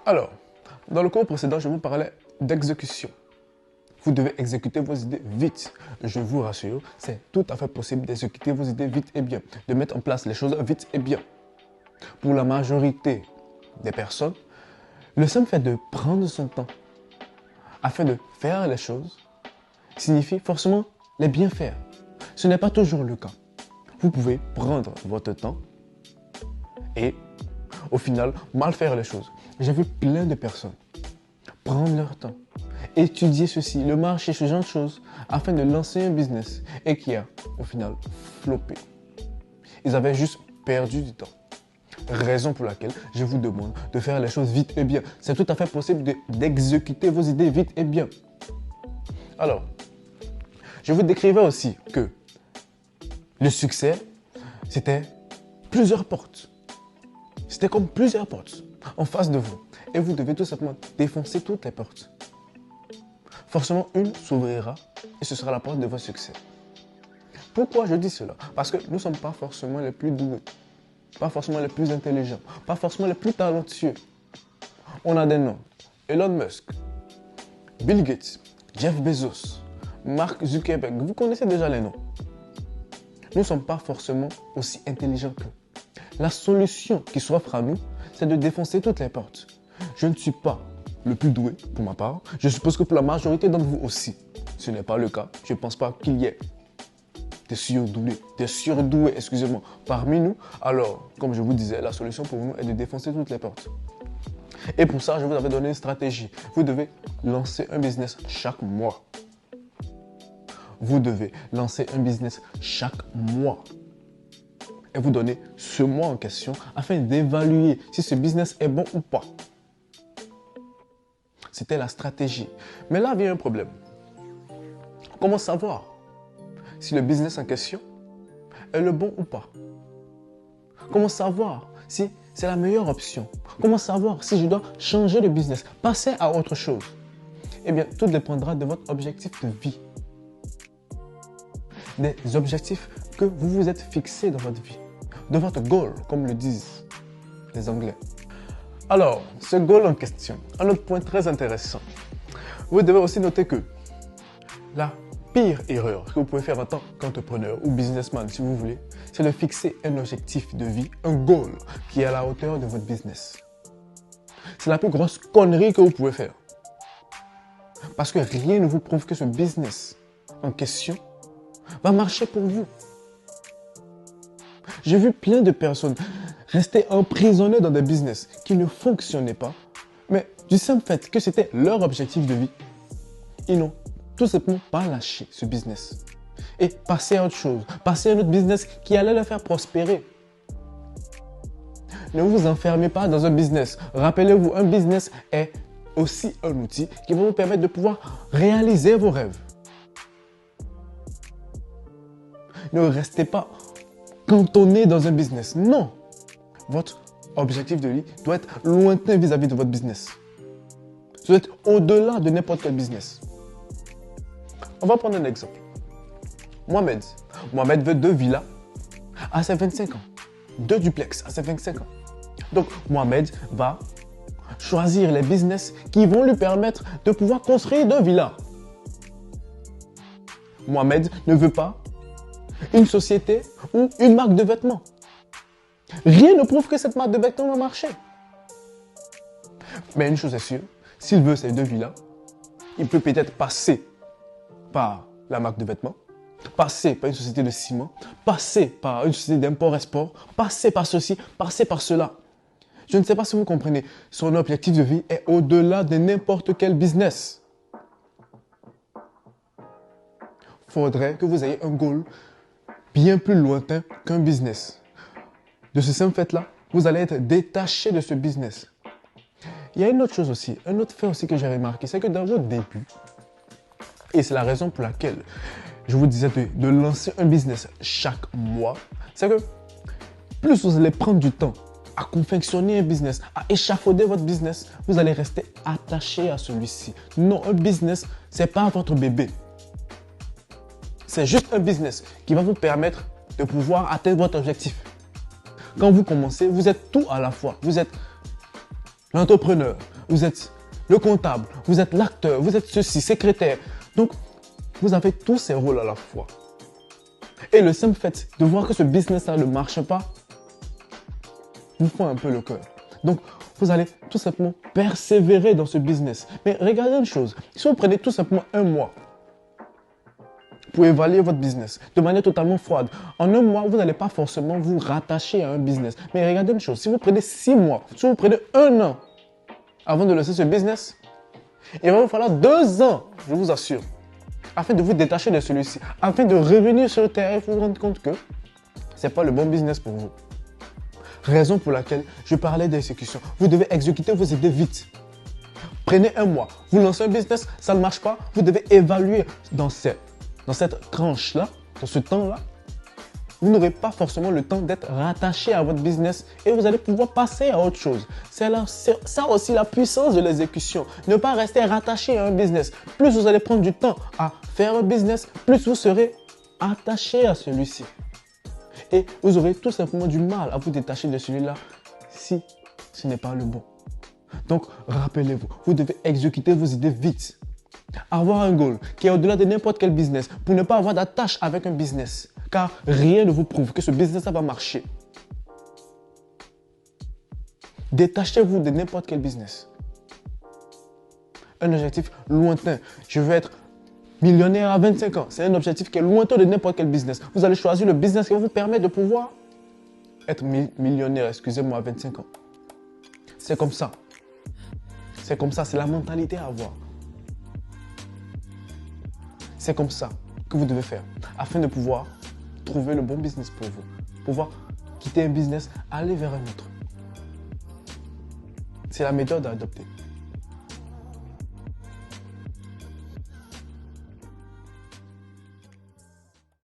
Alors, dans le cours précédent, je vous parlais d'exécution. Vous devez exécuter vos idées vite. Je vous rassure, c'est tout à fait possible d'exécuter vos idées vite et bien, de mettre en place les choses vite et bien. Pour la majorité des personnes, le simple fait de prendre son temps afin de faire les choses signifie forcément les bien faire. Ce n'est pas toujours le cas. Vous pouvez prendre votre temps et au final mal faire les choses. J'ai vu plein de personnes prendre leur temps, étudier ceci, le marché, ce genre de choses, afin de lancer un business et qui a, au final, floppé. Ils avaient juste perdu du temps. Raison pour laquelle je vous demande de faire les choses vite et bien. C'est tout à fait possible d'exécuter vos idées vite et bien. Alors, je vous décrivais aussi que le succès, c'était plusieurs portes. C'était comme plusieurs portes en face de vous. Et vous devez tout simplement défoncer toutes les portes. Forcément, une s'ouvrira et ce sera la porte de votre succès. Pourquoi je dis cela? Parce que nous ne sommes pas forcément les plus doués, pas forcément les plus intelligents, pas forcément les plus talentueux. On a des noms. Elon Musk, Bill Gates, Jeff Bezos, Mark Zuckerberg. Vous connaissez déjà les noms. Nous ne sommes pas forcément aussi intelligents qu'eux. La solution qui s'offre à nous, c'est de défoncer toutes les portes. Je ne suis pas le plus doué pour ma part. Je suppose que pour la majorité d'entre vous aussi, ce n'est pas le cas. Je ne pense pas qu'il y ait des surdoués, excusez-moi, parmi nous. Alors, comme je vous disais, la solution pour nous est de défoncer toutes les portes. Et pour ça, je vous avais donné une stratégie. Vous devez lancer un business chaque mois. Vous devez lancer un business chaque mois. Et vous donner ce mois en question afin d'évaluer si ce business est bon ou pas. C'était la stratégie. Mais là vient un problème. Comment savoir si le business en question est le bon ou pas? Comment savoir si c'est la meilleure option? Comment savoir si je dois changer de business, passer à autre chose? Eh bien, tout dépendra de votre objectif de vie. Des objectifs que vous vous êtes fixés dans votre vie. De votre goal, comme le disent les Anglais. Alors, ce goal en question, un autre point très intéressant. Vous devez aussi noter que la pire erreur que vous pouvez faire en tant qu'entrepreneur ou businessman, si vous voulez, c'est de fixer un objectif de vie, un goal qui est à la hauteur de votre business. C'est la plus grosse connerie que vous pouvez faire. Parce que rien ne vous prouve que ce business en question va marcher pour vous. J'ai vu plein de personnes rester emprisonnées dans des business qui ne fonctionnaient pas, mais du simple fait que c'était leur objectif de vie, ils n'ont tout simplement pas lâché ce business et passer à autre chose, passer à un autre business qui allait le faire prospérer. Ne vous enfermez pas dans un business. Rappelez-vous, un business est aussi un outil qui va vous permettre de pouvoir réaliser vos rêves. Ne restez pas cantonné dans un business. Non. Votre objectif de vie doit être lointain vis-à-vis de votre business. Ça doit être au-delà de n'importe quel business. On va prendre un exemple. Mohamed. Mohamed veut 2 villas à ses 25 ans. 2 duplex à ses 25 ans. Donc, Mohamed va choisir les business qui vont lui permettre de pouvoir construire 2 villas. Mohamed ne veut pas une société ou une marque de vêtements. Rien ne prouve que cette marque de vêtements va marcher. Mais une chose est sûre, s'il veut ces 2 villas, il peut peut-être passer par la marque de vêtements, passer par une société de ciment, passer par une société d'import-export, passer par ceci, passer par cela. Je ne sais pas si vous comprenez, son objectif de vie est au-delà de n'importe quel business. Il faudrait que vous ayez un goal bien plus lointain qu'un business. De ce simple fait-là, vous allez être détaché de ce business. Il y a une autre chose aussi, un autre fait aussi que j'ai remarqué, c'est que dans vos débuts, et c'est la raison pour laquelle je vous disais de lancer un business chaque mois, c'est que plus vous allez prendre du temps à confectionner un business, à échafauder votre business, vous allez rester attaché à celui-ci. Non, un business, ce n'est pas votre bébé. C'est juste un business qui va vous permettre de pouvoir atteindre votre objectif. Quand vous commencez, vous êtes tout à la fois. Vous êtes l'entrepreneur, vous êtes le comptable, vous êtes l'acteur, vous êtes ceci, secrétaire. Donc, vous avez tous ces rôles à la fois. Et le simple fait de voir que ce business-là ne marche pas, vous fend un peu le cœur. Donc, vous allez tout simplement persévérer dans ce business. Mais regardez une chose, si vous prenez tout simplement un mois pour évaluer votre business de manière totalement froide, en un mois, vous n'allez pas forcément vous rattacher à un business. Mais regardez une chose, si vous prenez 6 mois, si vous prenez un an avant de lancer ce business, il va vous falloir 2 ans, je vous assure, afin de vous détacher de celui-ci, afin de revenir sur le terrain et vous rendre compte que ce n'est pas le bon business pour vous. Raison pour laquelle je parlais d'exécution. Vous devez exécuter vos idées vite. Prenez un mois. Vous lancez un business, ça ne marche pas. Vous devez évaluer dans cette tranche-là, dans ce temps-là. Vous n'aurez pas forcément le temps d'être rattaché à votre business et vous allez pouvoir passer à autre chose. C'est ça aussi la puissance de l'exécution. Ne pas rester rattaché à un business. Plus vous allez prendre du temps à faire un business, plus vous serez attaché à celui-ci. Et vous aurez tout simplement du mal à vous détacher de celui-là si ce n'est pas le bon. Donc, rappelez-vous, vous devez exécuter vos idées vite. Avoir un goal qui est au-delà de n'importe quel business pour ne pas avoir d'attache avec un business. Car rien ne vous prouve que ce business va marcher. Détachez-vous de n'importe quel business. Un objectif lointain. Je veux être millionnaire à 25 ans. C'est un objectif qui est lointain de n'importe quel business. Vous allez choisir le business qui va vous permettre de pouvoir être millionnaire, excusez-moi, à 25 ans. C'est comme ça. C'est comme ça, c'est la mentalité à avoir. C'est comme ça que vous devez faire afin de pouvoir trouver le bon business pour vous. Pouvoir quitter un business, aller vers un autre. C'est la méthode à adopter.